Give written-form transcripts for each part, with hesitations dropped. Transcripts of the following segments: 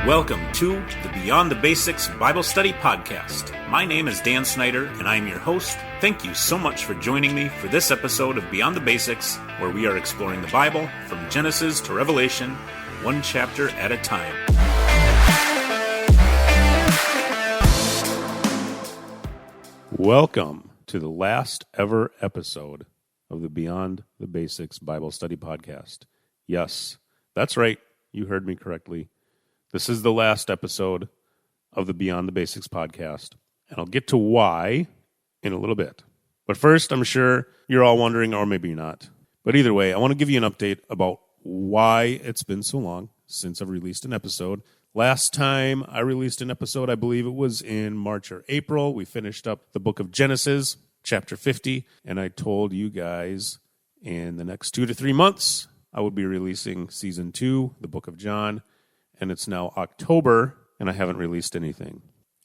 Welcome to the Beyond the Basics Bible Study Podcast. My name is Dan Snyder, and I am your host. Thank you so much for joining me for this episode of Beyond the Basics, where we are exploring the Bible from Genesis to Revelation, one chapter at a time. Welcome to the last ever episode of the Beyond the Basics Bible Study Podcast. Yes, that's right. You heard me correctly. This is the last episode of the Beyond the Basics podcast, and I'll get to why in a little bit. But first, I'm sure you're all wondering, or maybe you're not. But either way, I want to give you an update about why it's been so long since I've released an episode. Last time I released an episode, I believe it was in March or April. We finished up the book of Genesis, chapter 50, and I told you guys in the next 2 to 3 months, I would be releasing season 2, the book of John. And it's now October, and I haven't released anything.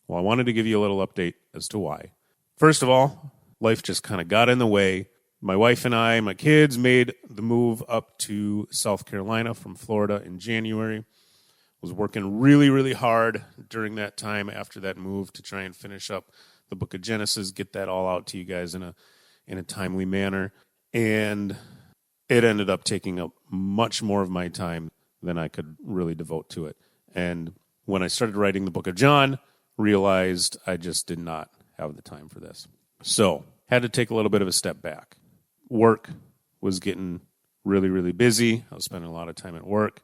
Well, I wanted to give you a little update as to why. First of all, life just kind of got in the way. My wife and I, my kids, made the move up to South Carolina from Florida in January. Was working really, really hard during that time after that move to try and finish up the book of Genesis, get that all out to you guys in a timely manner. And it ended up taking up much more of my time than I could really devote to it. And when I started writing the book of John, realized I just did not have the time for this. So, had to take a little bit of a step back. Work was getting really, really busy. I was spending a lot of time at work,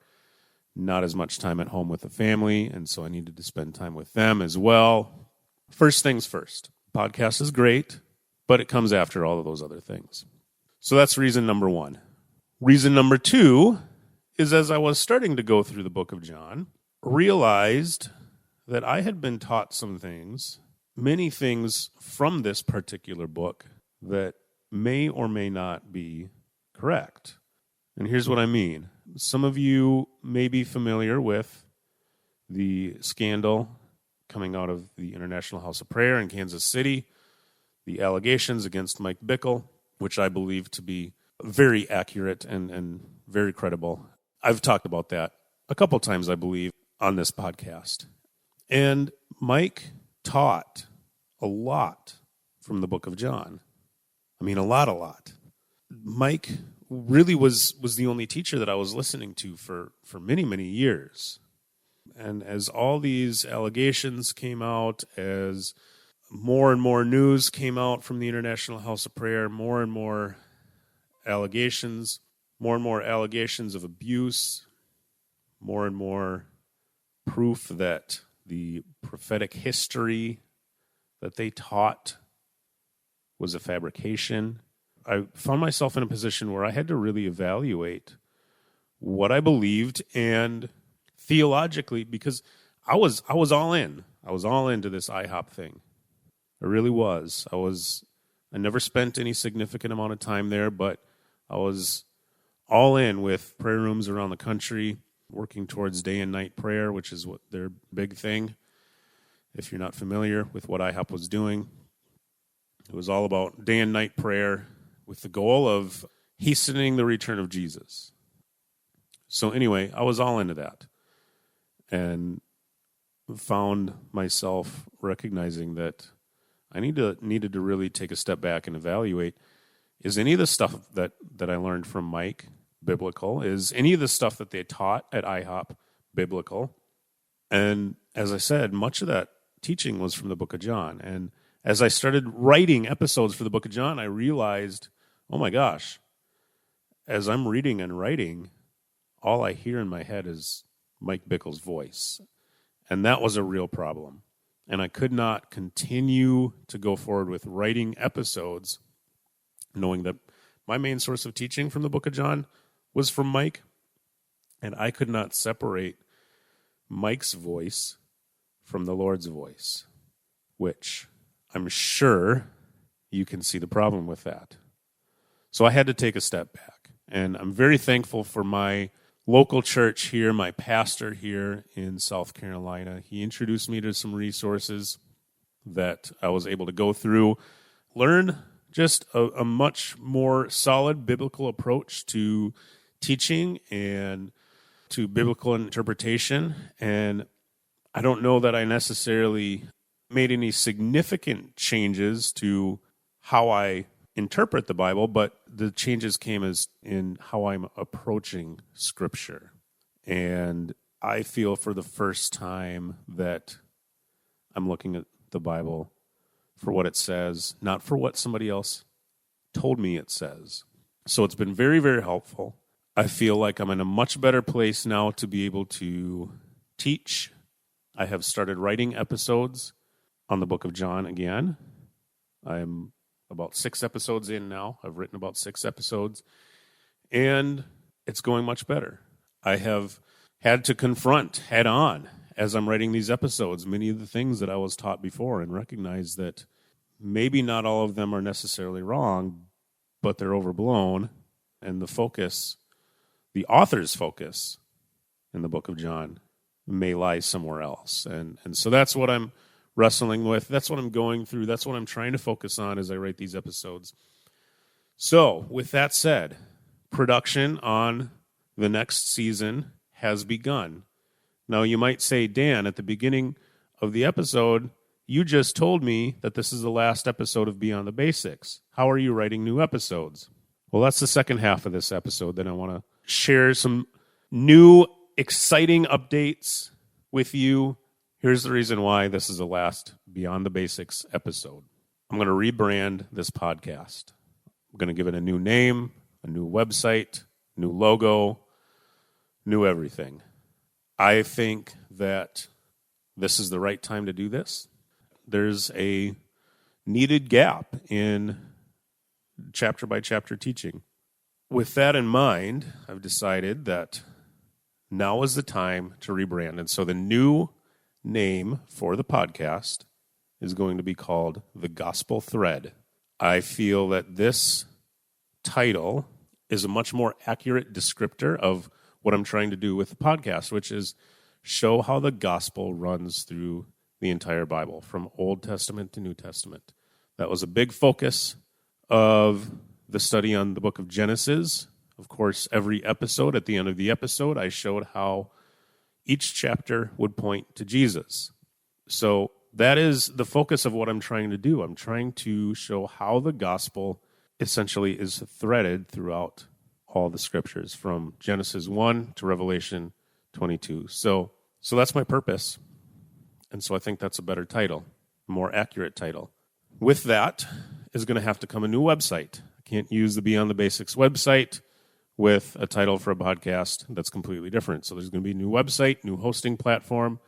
not as much time at home with the family, and so I needed to spend time with them as well. First things first. Podcast is great, but it comes after all of those other things. So that's reason number one. Reason number two is as I was starting to go through the book of John, realized that I had been taught some things, many things from this particular book that may or may not be correct. And here's what I mean. Some of you may be familiar with the scandal coming out of the International House of Prayer in Kansas City, the allegations against Mike Bickle, which I believe to be very accurate and very credible. I've talked about that a couple times, I believe, on this podcast. And Mike taught a lot from the book of John. I mean, a lot. Mike really was the only teacher that I was listening to for many, many years. And as all these allegations came out, as more and more news came out from the International House of Prayer, more and more allegations of abuse, more and more proof that the prophetic history that they taught was a fabrication. I found myself in a position where I had to really evaluate what I believed, and theologically, because I was all in. I was all into this IHOP thing. I really was. I never spent any significant amount of time there, but I was all in with prayer rooms around the country, working towards day and night prayer, which is what their big thing. If you're not familiar with what IHOP was doing, it was all about day and night prayer with the goal of hastening the return of Jesus. So anyway, I was all into that and found myself recognizing that I needed to really take a step back and evaluate, is any of the stuff that I learned from Mike biblical? Is any of the stuff that they taught at IHOP biblical? And as I said, much of that teaching was from the book of John. And as I started writing episodes for the book of John, I realized, oh my gosh, as I'm reading and writing, all I hear in my head is Mike Bickle's voice. And that was a real problem. And I could not continue to go forward with writing episodes knowing that my main source of teaching from the book of John was from Mike, and I could not separate Mike's voice from the Lord's voice, which I'm sure you can see the problem with that. So I had to take a step back, and I'm very thankful for my local church here, my pastor here in South Carolina. He introduced me to some resources that I was able to go through, learn just a much more solid biblical approach to teaching and to biblical interpretation. And I don't know that I necessarily made any significant changes to how I interpret the Bible, but the changes came as in how I'm approaching Scripture. And I feel for the first time that I'm looking at the Bible for what it says, not for what somebody else told me it says. So it's been very, very helpful. I feel like I'm in a much better place now to be able to teach. I have started writing episodes on the book of John again. I'm about 6 episodes in now. I've written about 6 episodes, and it's going much better. I have had to confront head on as I'm writing these episodes many of the things that I was taught before and recognize that maybe not all of them are necessarily wrong, but they're overblown, and the focus, the author's focus in the book of John may lie somewhere else. And so that's what I'm wrestling with. That's what I'm going through. That's what I'm trying to focus on as I write these episodes. So with that said, production on the next season has begun. Now you might say, Dan, at the beginning of the episode, you just told me that this is the last episode of Beyond the Basics. How are you writing new episodes? Well, that's the second half of this episode. Then I want to share some new, exciting updates with you. Here's the reason why this is the last Beyond the Basics episode. I'm going to rebrand this podcast. I'm going to give it a new name, a new website, new logo, new everything. I think that this is the right time to do this. There's a needed gap in chapter by chapter teaching. With that in mind, I've decided that now is the time to rebrand. And so the new name for the podcast is going to be called The Gospel Thread. I feel that this title is a much more accurate descriptor of what I'm trying to do with the podcast, which is show how the gospel runs through the entire Bible, from Old Testament to New Testament. That was a big focus of the study on the book of Genesis. Of course, every episode, at the end of the episode, I showed how each chapter would point to Jesus. So that is the focus of what I'm trying to do. I'm trying to show how the gospel essentially is threaded throughout all the scriptures, from Genesis 1 to Revelation 22. So that's my purpose. And so I think that's a better title, a more accurate title. With that is going to have to come a new website. I can't use the Beyond the Basics website with a title for a podcast that's completely different. So there's going to be a new website, new hosting platform.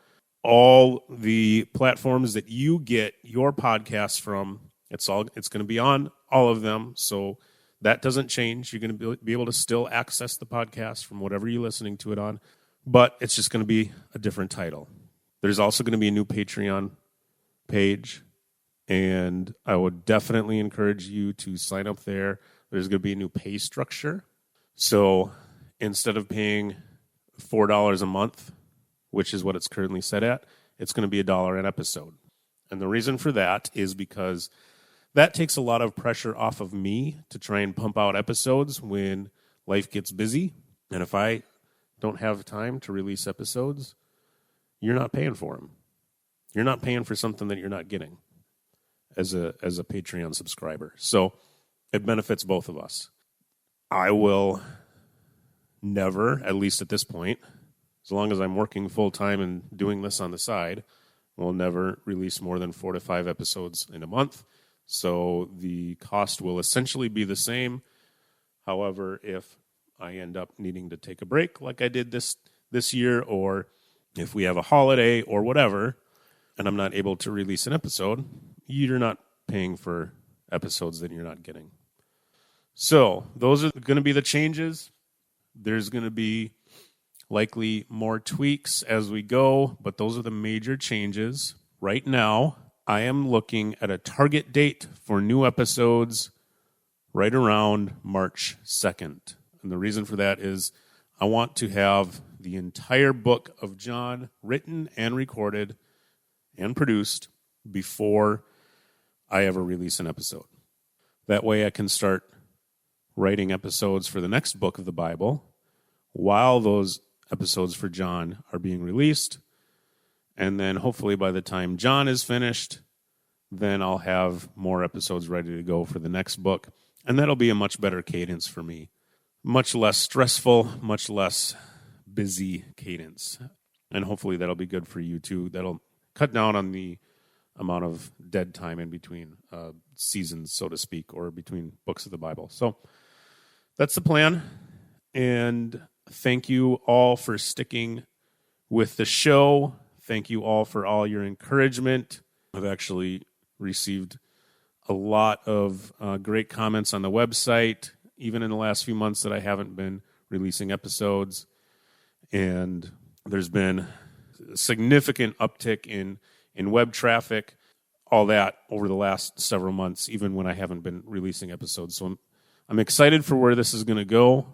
All the platforms that you get your podcasts from, it's going to be on all of them. So that doesn't change. You're going to be able to still access the podcast from whatever you're listening to it on, but it's just going to be a different title. There's also going to be a new Patreon page, and I would definitely encourage you to sign up there. There's going to be a new pay structure. So instead of paying $4 a month, which is what it's currently set at, it's going to be $1 an episode. And the reason for that is because that takes a lot of pressure off of me to try and pump out episodes when life gets busy. And if I don't have time to release episodes, you're not paying for them. You're not paying for something that you're not getting as a Patreon subscriber. So it benefits both of us. I will never, at least at this point, as long as I'm working full-time and doing this on the side, will never release more than 4 to 5 episodes in a month. So the cost will essentially be the same. However, if I end up needing to take a break like I did this year, or if we have a holiday or whatever, and I'm not able to release an episode, you're not paying for episodes that you're not getting. So those are going to be the changes. There's going to be likely more tweaks as we go, but those are the major changes. Right now, I am looking at a target date for new episodes right around March 2nd. And the reason for that is I want to have the entire book of John written and recorded and produced before I ever release an episode. That way I can start writing episodes for the next book of the Bible while those episodes for John are being released. And then hopefully by the time John is finished, then I'll have more episodes ready to go for the next book. And that'll be a much better cadence for me. Much less stressful, much less busy cadence. And hopefully that'll be good for you too. That'll cut down on the amount of dead time in between seasons, so to speak, or between books of the Bible. So that's the plan. And thank you all for sticking with the show. Thank you all for all your encouragement. I've actually received a lot of great comments on the website, even in the last few months that I haven't been releasing episodes. And there's been a significant uptick in web traffic, all that over the last several months, even when I haven't been releasing episodes. So I'm excited for where this is going to go.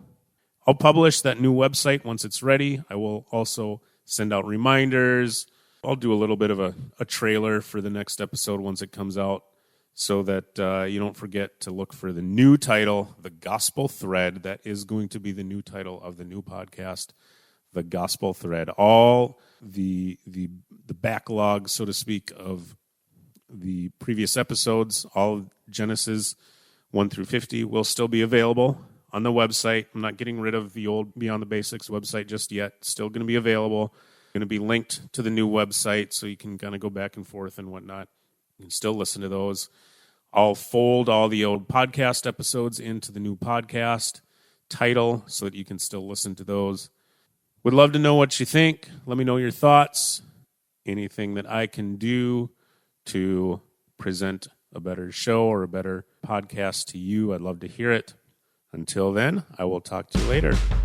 I'll publish that new website once it's ready. I will also send out reminders. I'll do a little bit of a trailer for the next episode once it comes out so that you don't forget to look for the new title, The Gospel Thread. That is going to be the new title of the new podcast, The Gospel Thread. All the backlog, so to speak, of the previous episodes, all of Genesis 1 through 50 will still be available on the website. I'm not getting rid of the old Beyond the Basics website just yet. Still going to be available. Going to be linked to the new website so you can kind of go back and forth and whatnot. You can still listen to those. I'll fold all the old podcast episodes into the new podcast title so that you can still listen to those. Would love to know what you think. Let me know your thoughts. Anything that I can do to present a better show or a better podcast to you, I'd love to hear it. Until then, I will talk to you later.